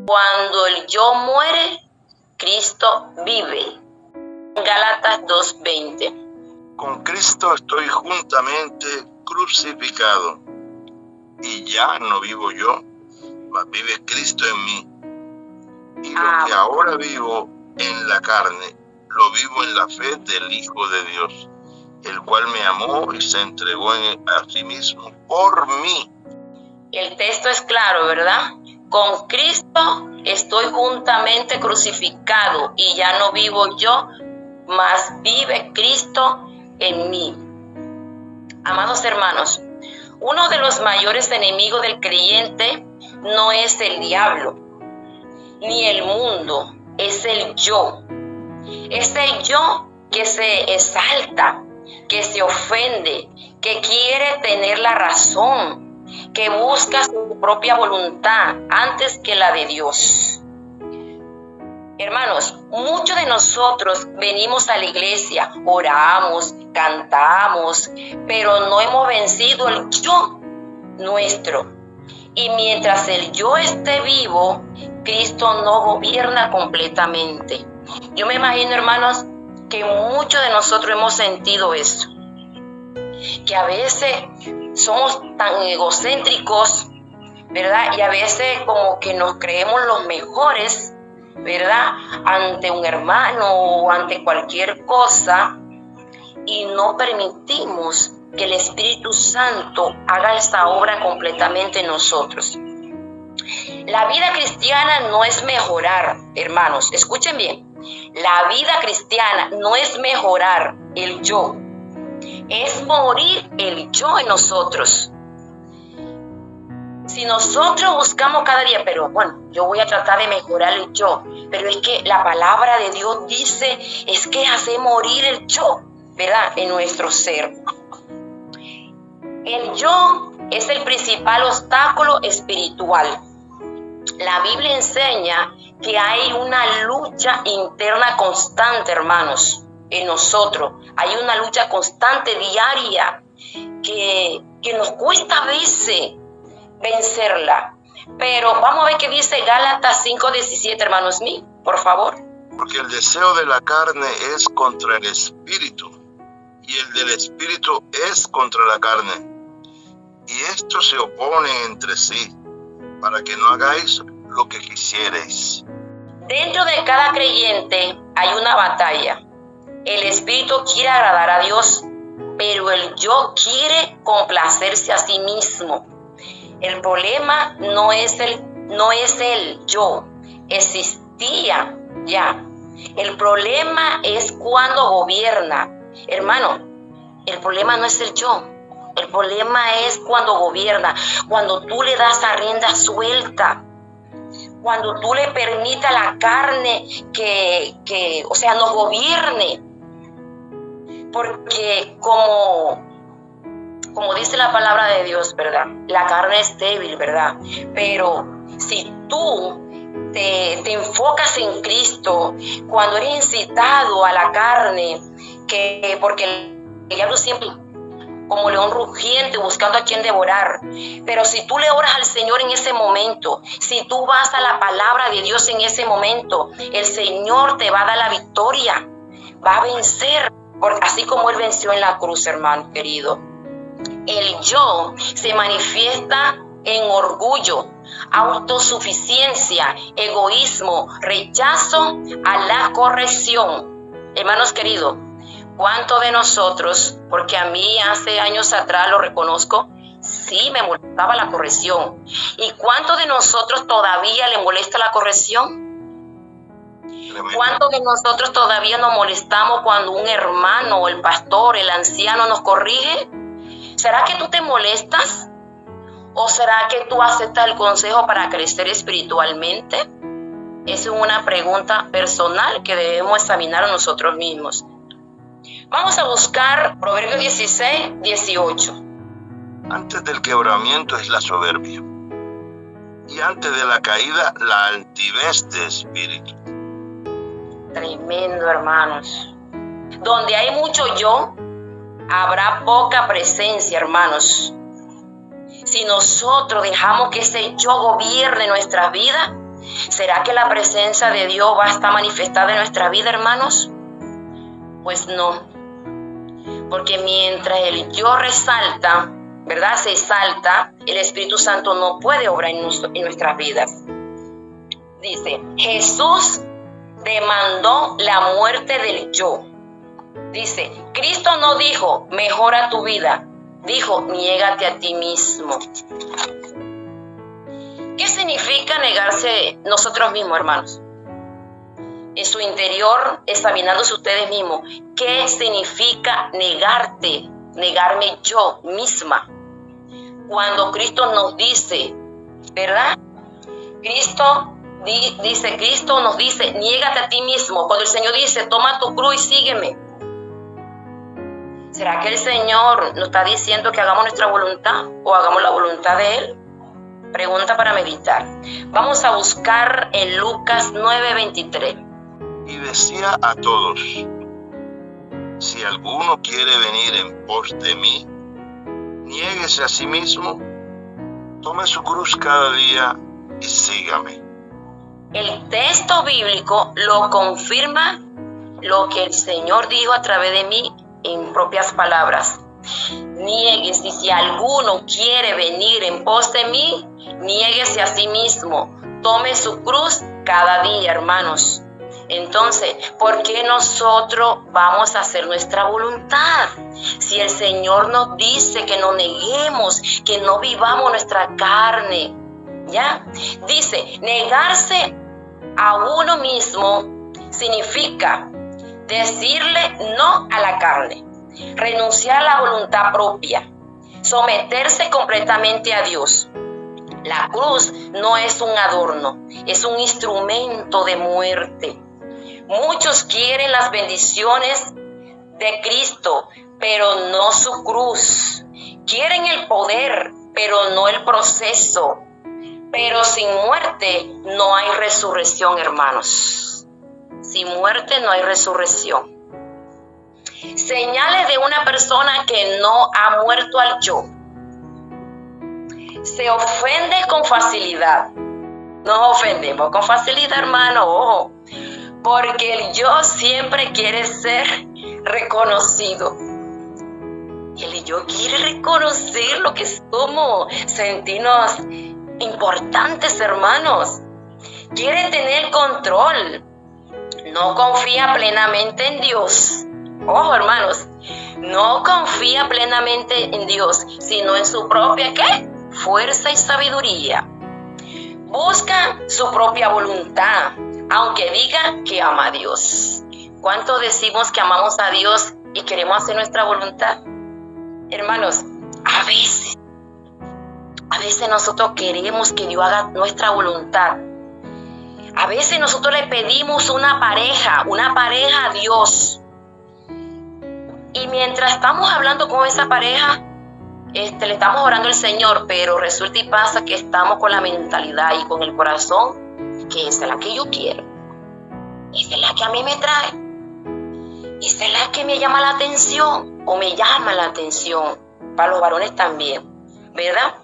Cuando el yo muere, Cristo vive. Gálatas 2:20. Con Cristo estoy juntamente crucificado, y ya no vivo yo, mas vive Cristo en mí. Y lo que ahora vivo en la carne, lo vivo en la fe del Hijo de Dios, el cual me amó y se entregó a sí mismo por mí. El texto es claro, ¿verdad? Con Cristo estoy juntamente crucificado, y ya no vivo yo, mas vive Cristo en mí. Amados hermanos, uno de los mayores enemigos del creyente no es el diablo, ni el mundo, es el yo. Es el yo que se exalta, que se ofende, que quiere tener la razón, que busca su propia voluntad antes que la de Dios. Hermanos, muchos de nosotros venimos a la iglesia, oramos, cantamos, pero no hemos vencido el yo nuestro. Y mientras el yo esté vivo, Cristo no gobierna completamente. Yo me imagino, hermanos, que muchos de nosotros hemos sentido eso. Que a veces somos tan egocéntricos, ¿verdad? Y a veces como que nos creemos los mejores, ¿verdad? Ante un hermano o ante cualquier cosa, y no permitimos que el Espíritu Santo haga esta obra completamente en nosotros. La vida cristiana no es mejorar, hermanos, escuchen bien. La vida cristiana no es mejorar el yo, es morir el yo en nosotros. Si nosotros buscamos cada día, pero bueno, yo voy a tratar de mejorar el yo, pero es que la palabra de Dios dice, es que hace morir el yo, ¿verdad? En nuestro ser. El yo es el principal obstáculo espiritual. La Biblia enseña que hay una lucha interna constante, hermanos, en nosotros. Hay una lucha constante, diaria, que nos cuesta a veces vencerla. Pero vamos a ver qué dice Gálatas 5:17, hermanos míos, por favor. Porque el deseo de la carne es contra el espíritu, y el del espíritu es contra la carne. Y estos se oponen entre sí, para que no hagáis lo que quisierais. Dentro de cada creyente hay una batalla. El espíritu quiere agradar a Dios, pero el yo quiere complacerse a sí mismo. El problema no es el yo, existía ya. El problema es cuando gobierna. Hermano, el problema no es el yo. El problema es cuando gobierna, cuando tú le das a rienda suelta, cuando tú le permites a la carne que nos gobierne. Porque como dice la palabra de Dios, ¿verdad? La carne es débil, ¿verdad? Pero si tú te enfocas en Cristo, cuando eres incitado a la carne, porque el diablo siempre como león rugiente buscando a quien devorar. Pero si tú le oras al Señor en ese momento, si tú vas a la palabra de Dios en ese momento, el Señor te va a dar la victoria, va a vencer, así como Él venció en la cruz, hermano querido. El yo se manifiesta en orgullo, autosuficiencia, egoísmo, rechazo a la corrección. Hermanos queridos, ¿cuántos de nosotros, porque a mí hace años atrás, lo reconozco, sí me molestaba la corrección? ¿Y cuántos de nosotros todavía le molesta la corrección? ¿Cuántos de nosotros todavía nos molestamos cuando un hermano, el pastor, el anciano nos corrige? ¿Será que tú te molestas? ¿O será que tú aceptas el consejo para crecer espiritualmente? Esa es una pregunta personal que debemos examinar a nosotros mismos. Vamos a buscar Proverbios 16:18. Antes del quebramiento es la soberbia, y antes de la caída la altivez de espíritu. Tremendo, hermanos. Donde hay mucho yo, habrá poca presencia, hermanos. Si nosotros dejamos que ese yo gobierne nuestra vida, ¿Será que la presencia de Dios va a estar manifestada en nuestra vida, hermanos? Pues no. Porque mientras el yo resalta, ¿verdad? Se exalta, el Espíritu Santo no puede obrar en nuestras vidas. Dice, Jesús demandó la muerte del yo. Dice, Cristo no dijo, mejora tu vida. Dijo, niégate a ti mismo. ¿Qué significa negarse nosotros mismos, hermanos? En su interior, examinándose ustedes mismos, ¿qué significa negarte? Negarme yo misma. Cuando Cristo nos dice, ¿verdad? Cristo nos dice, niégate a ti mismo. Cuando el Señor dice, toma tu cruz y sígueme. ¿Será que el Señor nos está diciendo que hagamos nuestra voluntad o hagamos la voluntad de Él? Pregunta para meditar. Vamos a buscar en Lucas 9:23. Y decía a todos, si alguno quiere venir en pos de mí, niéguese a sí mismo, tome su cruz cada día y sígame. El texto bíblico lo confirma lo que el Señor dijo a través de mí en propias palabras. Niéguese, si alguno quiere venir en pos de mí, niéguese a sí mismo, tome su cruz cada día, hermanos. Entonces, ¿por qué nosotros vamos a hacer nuestra voluntad? Si el Señor nos dice que no neguemos, que no vivamos nuestra carne, ¿ya? Dice, negarse a uno mismo significa decirle no a la carne, renunciar a la voluntad propia, someterse completamente a Dios. La cruz no es un adorno, es un instrumento de muerte. Muchos quieren las bendiciones de Cristo, pero no su cruz. Quieren el poder, pero no el proceso. Pero sin muerte no hay resurrección, hermanos. Sin muerte no hay resurrección. Señales de una persona que no ha muerto al yo. Se ofende con facilidad. Nos ofendemos con facilidad, hermano, ojo. Porque el yo siempre quiere ser reconocido. Y el yo quiere reconocer lo que somos, sentirnos importantes, hermanos. Quiere tener control. No confía plenamente en Dios. Ojo, hermanos, no confía plenamente en Dios, sino en su propia, ¿qué? Fuerza y sabiduría. Busca su propia voluntad, aunque diga que ama a Dios. ¿Cuánto decimos que amamos a Dios y queremos hacer nuestra voluntad? Hermanos, a veces nosotros queremos que Dios haga nuestra voluntad. A veces nosotros le pedimos una pareja a Dios. Y mientras estamos hablando con esa pareja, le estamos orando al Señor, pero resulta y pasa que estamos con la mentalidad y con el corazón que esa es la que yo quiero. Esa es la que a mí me trae. Esa es la que me llama la atención o me llama la atención. Para los varones también, ¿verdad?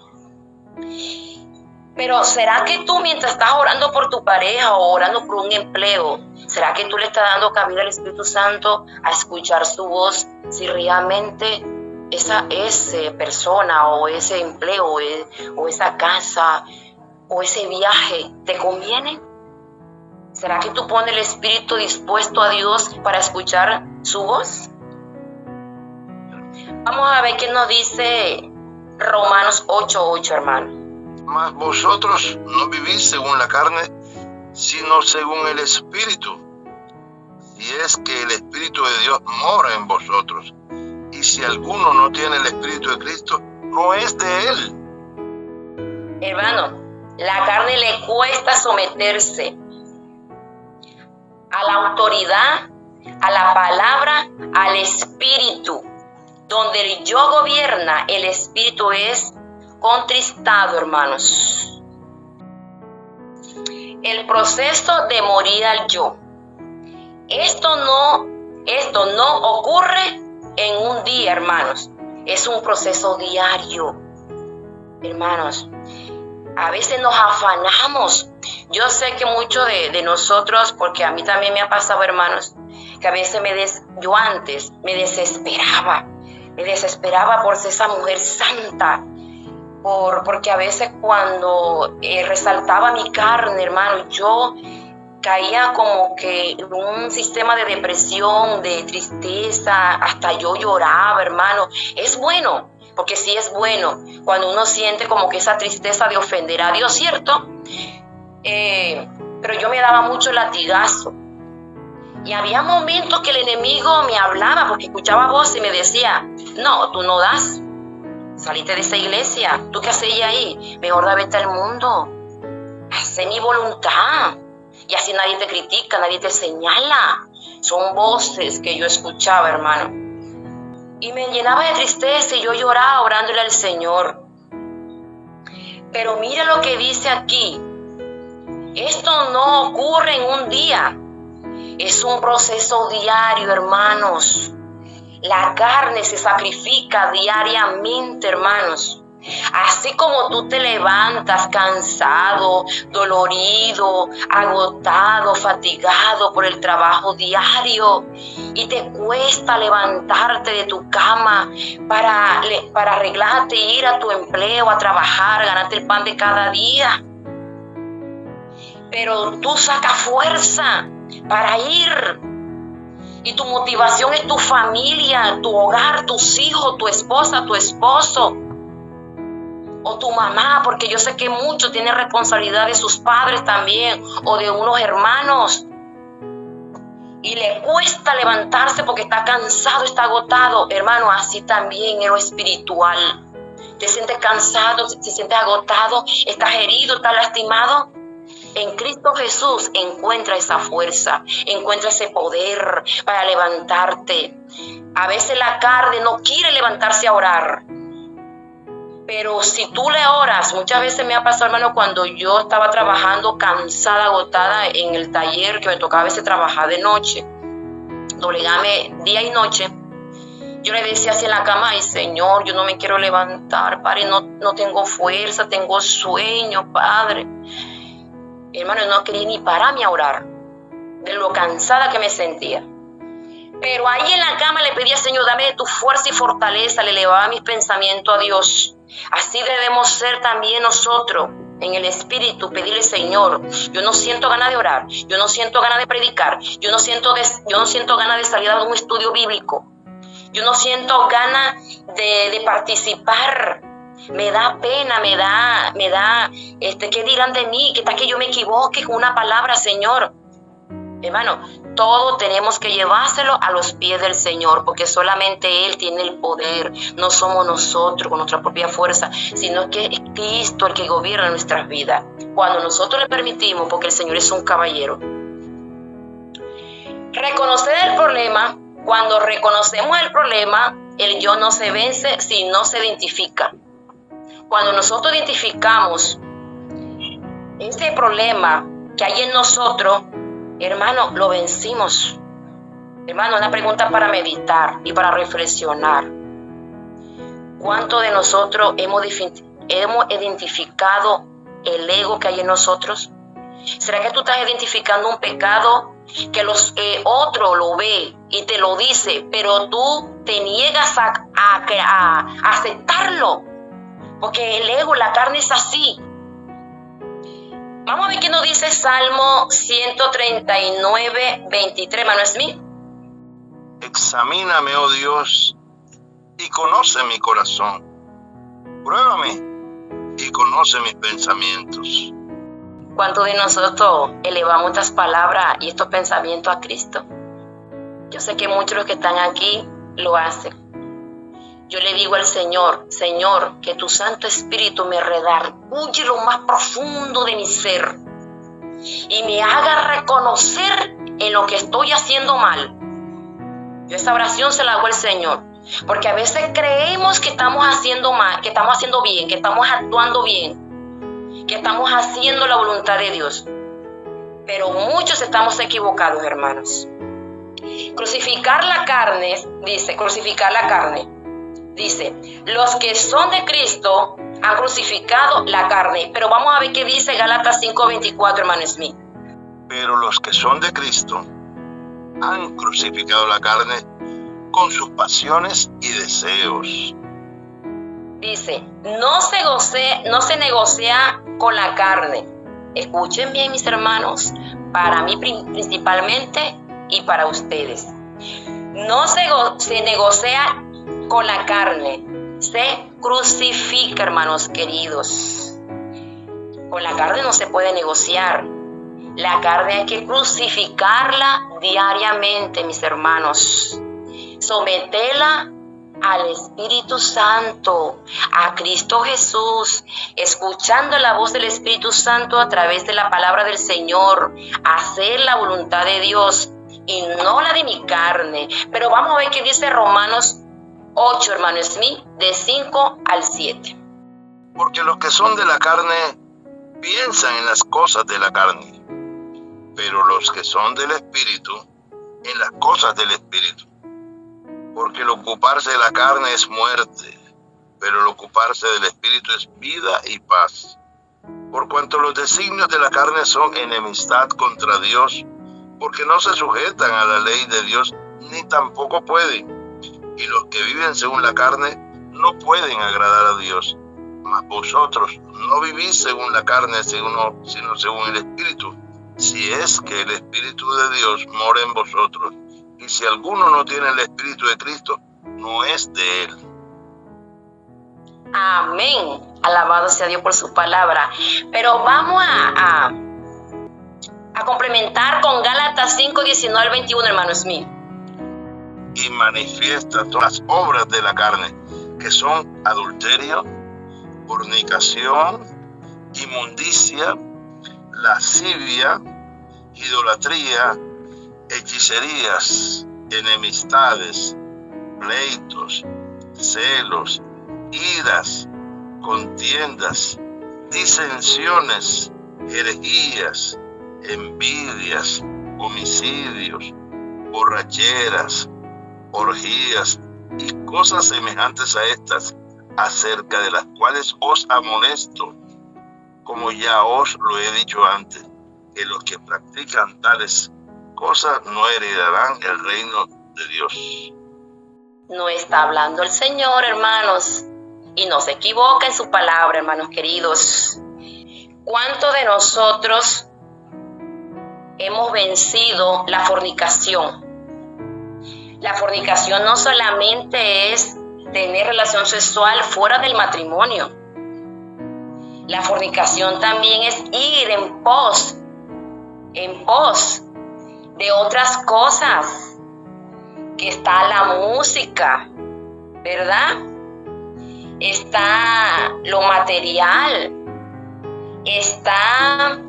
Pero ¿será que tú mientras estás orando por tu pareja o orando por un empleo, será que tú le estás dando cabida al Espíritu Santo a escuchar su voz? Si realmente esa persona o ese empleo o esa casa o ese viaje te conviene. ¿Será que tú pones el espíritu dispuesto a Dios para escuchar su voz? Vamos a ver qué nos dice Romanos 8:8, hermano. Mas vosotros no vivís según la carne, sino según el Espíritu. Si es que el Espíritu de Dios mora en vosotros. Y si alguno no tiene el Espíritu de Cristo, no es de Él. Hermano, la carne le cuesta someterse a la autoridad, a la palabra, al Espíritu. Donde el yo gobierna, el Espíritu es contristado, hermanos. El proceso de morir al yo. Esto no ocurre en un día, hermanos. Es un proceso diario. Hermanos, a veces nos afanamos Yo sé que muchos de nosotros, porque a mí también me ha pasado, hermanos, que a veces yo antes me desesperaba por ser esa mujer santa, porque a veces cuando resaltaba mi carne, hermano, yo caía como que en un sistema de depresión, de tristeza, hasta yo lloraba, hermano. Es bueno, porque sí es bueno cuando uno siente como que esa tristeza de ofender a Dios, ¿cierto? Pero yo me daba mucho latigazo. Y había momentos que el enemigo me hablaba porque escuchaba voz y me decía, no, tú no das. Saliste de esa iglesia. ¿Tú qué haces ahí? Mejor da vete al mundo. Haz mi voluntad. Y así nadie te critica, nadie te señala. Son voces que yo escuchaba, hermano. Y me llenaba de tristeza y yo lloraba orándole al Señor. Pero mira lo que dice aquí. Esto no ocurre en un día. Es un proceso diario, hermanos. La carne se sacrifica diariamente, hermanos. Así como tú te levantas cansado, dolorido, agotado, fatigado por el trabajo diario y te cuesta levantarte de tu cama para arreglarte e ir a tu empleo, a trabajar, ganarte el pan de cada día. Pero tú sacas fuerza para ir. Y tu motivación es tu familia, tu hogar, tus hijos, tu esposa, tu esposo. O tu mamá, porque yo sé que muchos tienen responsabilidad de sus padres también, o de unos hermanos. Y le cuesta levantarse porque está cansado, está agotado. Hermano, así también en lo espiritual. Te sientes cansado, te sientes agotado, estás herido, estás lastimado. En Cristo Jesús encuentra esa fuerza, encuentra ese poder para levantarte. A veces la carne no quiere levantarse a orar. Pero si tú le oras, muchas veces me ha pasado, hermano, cuando yo estaba trabajando cansada, agotada en el taller, que me tocaba a veces trabajar de noche, doblegarme día y noche, yo le decía así en la cama, ay Señor, yo no me quiero levantar, Padre, no tengo fuerza, tengo sueño, Padre. Hermano, yo no quería ni pararme a orar, de lo cansada que me sentía. Pero ahí en la cama le pedía, Señor, dame de tu fuerza y fortaleza, le elevaba mis pensamientos a Dios. Así debemos ser también nosotros, en el espíritu, pedirle, Señor, yo no siento ganas de orar, yo no siento ganas de predicar, yo no siento ganas de salir a un estudio bíblico, yo no siento ganas de participar. Me da pena, me da, ¿qué dirán de mí? ¿Qué tal que yo me equivoque con una palabra, Señor? Hermano, todo tenemos que llevárselo a los pies del Señor, porque solamente Él tiene el poder. No somos nosotros con nuestra propia fuerza, sino que es Cristo el que gobierna nuestras vidas. Cuando nosotros le permitimos, porque el Señor es un caballero. Reconocer el problema. Cuando reconocemos el problema, el yo no se vence si no se identifica. Cuando nosotros identificamos ese problema que hay en nosotros, hermano, lo vencimos. Hermano, una pregunta para meditar y para reflexionar. ¿Cuánto de nosotros hemos identificado el ego que hay en nosotros? ¿Será que tú estás identificando un pecado que otro lo ve y te lo dice, pero tú te niegas a aceptarlo? Porque el ego, la carne es así. Vamos a ver qué nos dice Salmo 139, 23, Manuel Smith. Examíname, oh Dios, y conoce mi corazón. Pruébame y conoce mis pensamientos. ¿Cuántos de nosotros elevamos estas palabras y estos pensamientos a Cristo? Yo sé que muchos de los que están aquí lo hacen. Yo le digo al Señor, Señor, que tu Santo Espíritu me redarguye lo más profundo de mi ser y me haga reconocer en lo que estoy haciendo mal. Yo esta oración se la hago al Señor, porque a veces creemos que estamos haciendo mal, que estamos haciendo bien, que estamos actuando bien, que estamos haciendo la voluntad de Dios. Pero muchos estamos equivocados, hermanos. Crucificar la carne, dice, los que son de Cristo han crucificado la carne. Pero vamos a ver qué dice Gálatas 5:24, hermano Smith. Pero los que son de Cristo han crucificado la carne con sus pasiones y deseos. Dice, no se negocia con la carne. Escuchen bien, mis hermanos, para mí principalmente y para ustedes. No se negocia con la carne, se crucifica, hermanos queridos. Con la carne no se puede negociar. La carne hay que crucificarla diariamente, mis hermanos. Someterla al Espíritu Santo, a Cristo Jesús, escuchando la voz del Espíritu Santo a través de la palabra del Señor, hacer la voluntad de Dios y no la de mi carne. Pero vamos a ver qué dice Romanos 8, hermano Smith, de 5 al 7. Porque los que son de la carne piensan en las cosas de la carne, pero los que son del Espíritu, en las cosas del Espíritu. Porque el ocuparse de la carne es muerte, pero el ocuparse del Espíritu es vida y paz. Por cuanto los designios de la carne son enemistad contra Dios, porque no se sujetan a la ley de Dios, ni tampoco pueden. Y los que viven según la carne no pueden agradar a Dios. Mas vosotros no vivís según la carne, sino según el Espíritu, si es que el Espíritu de Dios mora en vosotros. Y si alguno no tiene el Espíritu de Cristo, no es de él. Amén. Alabado sea Dios por su palabra. Pero vamos a complementar con Gálatas 5:19 al 21, hermano Smith. Y manifiesta todas las obras de la carne, que son adulterio, fornicación, inmundicia, lascivia, idolatría, hechicerías, enemistades, pleitos, celos, iras, contiendas, disensiones, herejías, envidias, homicidios, borracheras, orgías y cosas semejantes a estas, acerca de las cuales os amonesto, como ya os lo he dicho antes, que los que practican tales cosas no heredarán el reino de Dios. No está hablando el Señor, hermanos, y no se equivoca en su palabra, hermanos queridos. ¿Cuántos de nosotros hemos vencido la fornicación? La fornicación no solamente es tener relación sexual fuera del matrimonio. La fornicación también es ir en pos de otras cosas, que está la música, ¿verdad? Está lo material, está,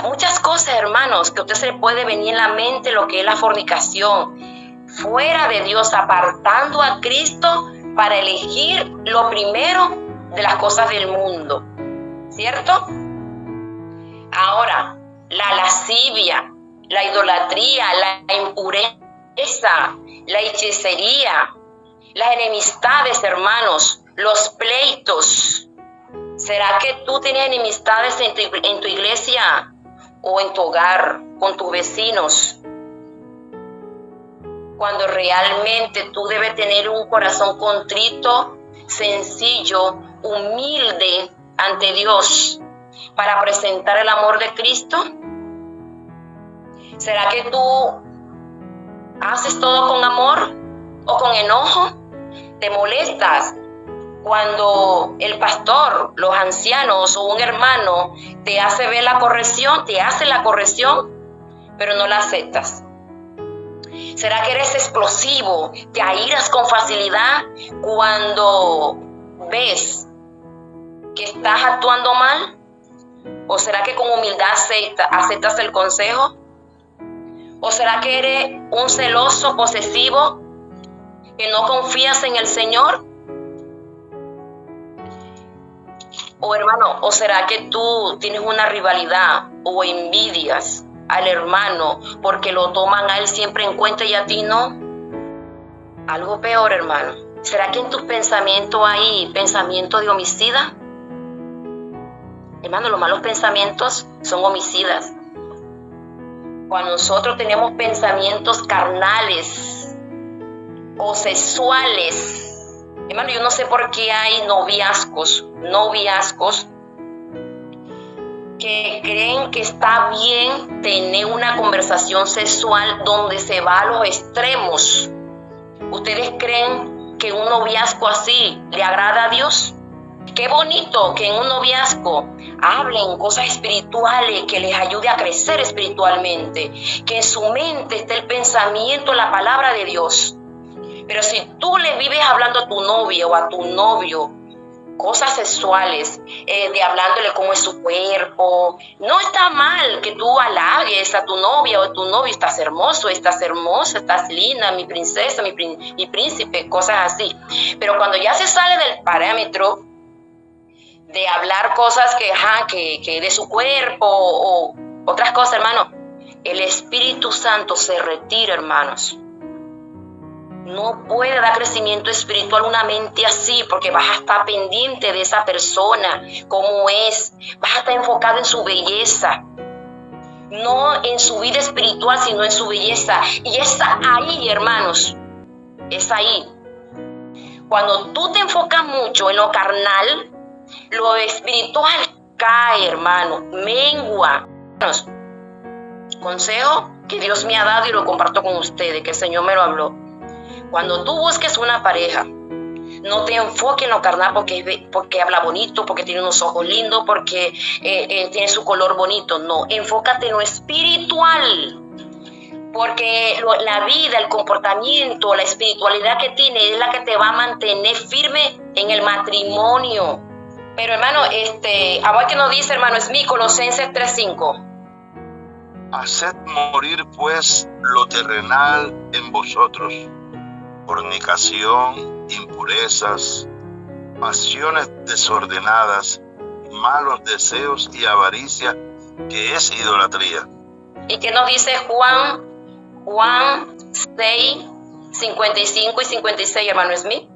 muchas cosas, hermanos, que a usted se le puede venir en la mente lo que es la fornicación, fuera de Dios, apartando a Cristo para elegir lo primero de las cosas del mundo, ¿cierto? Ahora, la lascivia, la idolatría, la impureza, la hechicería, las enemistades, hermanos, los pleitos. ¿Será que tú tienes enemistades en tu iglesia o en tu hogar, con tus vecinos? Cuando realmente tú debes tener un corazón contrito, sencillo, humilde ante Dios para presentar el amor de Cristo. ¿Será que tú haces todo con amor o con enojo? ¿Te molestas cuando el pastor, los ancianos o un hermano te hace ver la corrección, te hace la corrección, pero no la aceptas? ¿Será que eres explosivo, te airas con facilidad cuando ves que estás actuando mal? ¿O será que con humildad aceptas el consejo? ¿O será que eres un celoso, posesivo, que no confías en el Señor? O hermano, ¿o será que tú tienes una rivalidad o envidias al hermano porque lo toman a él siempre en cuenta y a ti no? Algo peor, hermano. ¿Será que en tus pensamientos hay pensamiento de homicida? Hermano, los malos pensamientos son homicidas. Cuando nosotros tenemos pensamientos carnales o sexuales, hermano, yo no sé por qué hay noviazgos que creen que está bien tener una conversación sexual donde se va a los extremos. ¿Ustedes creen que un noviazgo así le agrada a Dios? Qué bonito que en un noviazgo hablen cosas espirituales que les ayude a crecer espiritualmente, que en su mente esté el pensamiento, la palabra de Dios. Pero si tú le vives hablando a tu novia o a tu novio cosas sexuales, de hablándole cómo es su cuerpo, no está mal que tú halagues a tu novia o a tu novio: estás hermoso, estás hermosa, estás linda, mi princesa, mi príncipe, cosas así. Pero cuando ya se sale del parámetro de hablar cosas que de su cuerpo o otras cosas, hermano, el Espíritu Santo se retira, hermanos. No puede dar crecimiento espiritual una mente así, porque vas a estar pendiente de esa persona, cómo es, vas a estar enfocado en su belleza, no en su vida espiritual, sino en su belleza. Y es ahí, hermanos, es ahí. Cuando tú te enfocas mucho en lo carnal, lo espiritual cae, hermano, mengua. Consejo que Dios me ha dado y lo comparto con ustedes, que el Señor me lo habló. Cuando tú busques una pareja, no te enfoques en lo carnal porque habla bonito, porque tiene unos ojos lindos, porque tiene su color bonito. No, enfócate en lo espiritual. Porque la vida, el comportamiento, la espiritualidad que tiene es la que te va a mantener firme en el matrimonio. Pero hermano, a ver qué nos dice, hermano Smith, Colosenses 3:5. Haced morir pues lo terrenal en vosotros: fornicación, impurezas, pasiones desordenadas, malos deseos y avaricia, que es idolatría. ¿Y qué nos dice Juan 6, 55 y 56, hermano Smith?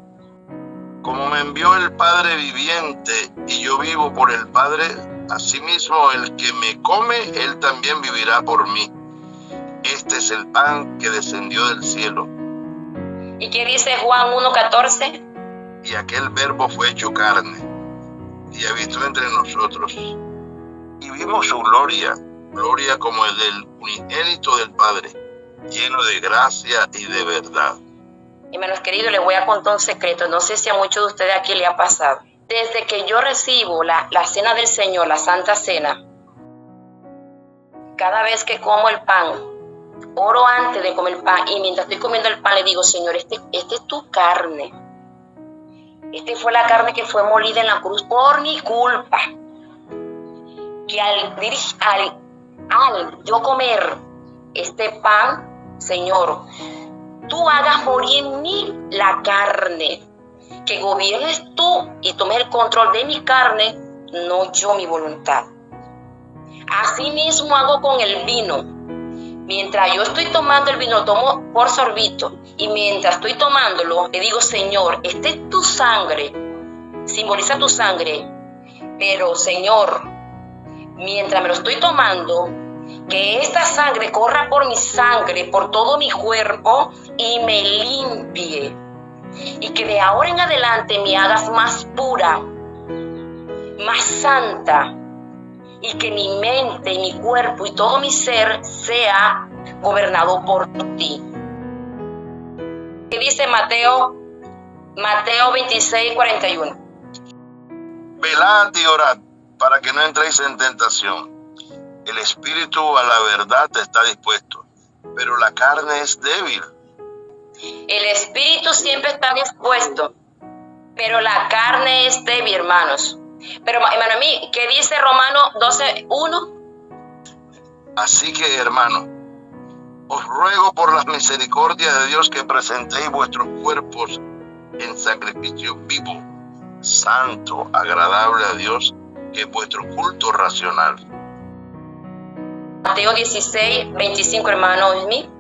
Como me envió el Padre viviente y yo vivo por el Padre, asimismo el que me come, él también vivirá por mí. Este es el pan que descendió del cielo. ¿Y qué dice Juan 1:14? Y aquel verbo fue hecho carne y habitó entre nosotros. Y vimos su gloria como el del unigénito del Padre, lleno de gracia y de verdad. Hermanos queridos, les voy a contar un secreto. No sé si a muchos de ustedes aquí le ha pasado. Desde que yo recibo la cena del Señor, la Santa Cena, cada vez que como el pan, oro antes de comer el pan, y mientras estoy comiendo el pan le digo: Señor, este es tu carne. Este fue la carne que fue molida en la cruz por mi culpa. Que al yo comer este pan, Señor, tú hagas morir en mí la carne. Que gobiernes tú y tomes el control de mi carne, no yo mi voluntad. Así mismo hago con el vino. Mientras yo estoy tomando el vino, lo tomo por sorbito. Y mientras estoy tomándolo, le digo: Señor, esta es tu sangre. Simboliza tu sangre. Pero, Señor, mientras me lo estoy tomando, que esta sangre corra por mi sangre, por todo mi cuerpo, y me limpie. Y que de ahora en adelante me hagas más pura, más santa. Y que mi mente, mi cuerpo y todo mi ser sea gobernado por ti. ¿Qué dice Mateo 26:41? Velad y orad para que no entréis en tentación. El espíritu a la verdad está dispuesto, pero la carne es débil. El espíritu siempre está dispuesto, pero la carne es débil, hermanos. Pero, hermano mío, ¿qué dice Romanos 12:1? Así que, hermano, os ruego por las misericordias de Dios que presentéis vuestros cuerpos en sacrificio vivo, santo, agradable a Dios, que es vuestro culto racional. Mateo 16:25, hermano mío.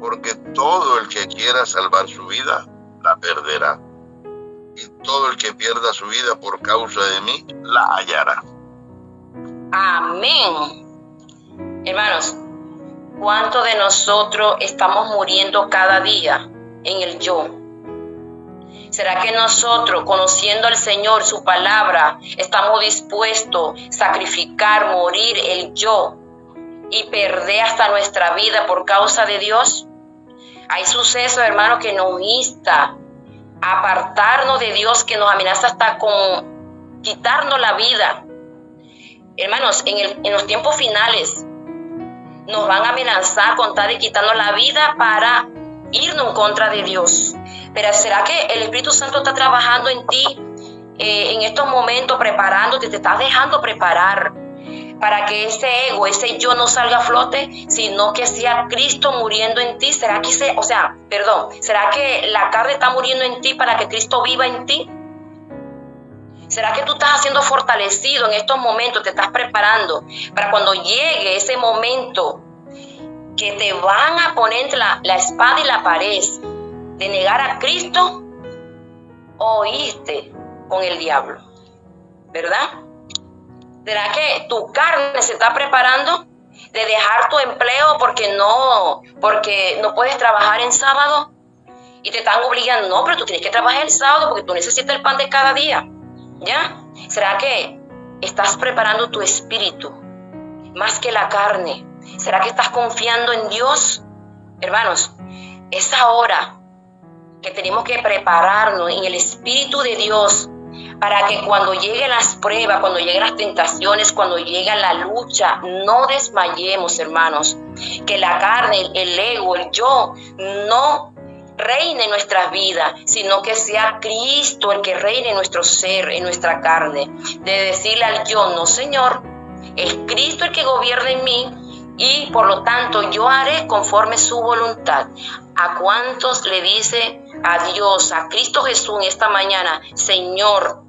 Porque todo el que quiera salvar su vida, la perderá. Y todo el que pierda su vida por causa de mí, la hallará. Amén. Hermanos, ¿cuántos de nosotros estamos muriendo cada día en el yo? ¿Será que nosotros, conociendo al Señor, su palabra, estamos dispuestos a sacrificar, morir el yo y perder hasta nuestra vida por causa de Dios? Hay sucesos, hermanos, que nos insta a apartarnos de Dios, que nos amenaza hasta con quitarnos la vida. Hermanos, en los tiempos finales nos van a amenazar con tal de quitarnos la vida para irnos en contra de Dios. Pero ¿será que el Espíritu Santo está trabajando en ti en estos momentos, preparándote, te estás dejando preparar para que ese ego, ese yo no salga a flote, sino que sea Cristo muriendo en ti? ¿Será que la carne está muriendo en ti para que Cristo viva en ti? ¿Será que tú estás siendo fortalecido en estos momentos, te estás preparando para cuando llegue ese momento que te van a poner entre la espada y la pared de negar a Cristo, o irte con el diablo? ¿Verdad? ¿Será que tu carne se está preparando de dejar tu empleo porque no puedes trabajar en sábado? Y te están obligando, no, pero tú tienes que trabajar el sábado porque tú necesitas el pan de cada día. ¿Ya? ¿Será que estás preparando tu espíritu más que la carne? ¿Será que estás confiando en Dios? Hermanos, es ahora que tenemos que prepararnos en el Espíritu de Dios para que cuando lleguen las pruebas, cuando lleguen las tentaciones, cuando llegue la lucha, no desmayemos, hermanos. Que la carne, el ego, el yo, no reine en nuestras vidas, sino que sea Cristo el que reine en nuestro ser, en nuestra carne. De decirle al yo, no, Señor, es Cristo el que gobierna en mí y por lo tanto yo haré conforme su voluntad. ¿A cuántos le dice a Dios, a Cristo Jesús en esta mañana: Señor,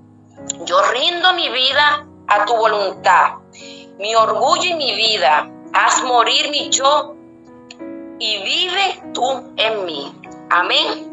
yo rindo mi vida a tu voluntad, mi orgullo y mi vida, haz morir mi yo y vive tú en mí? Amén.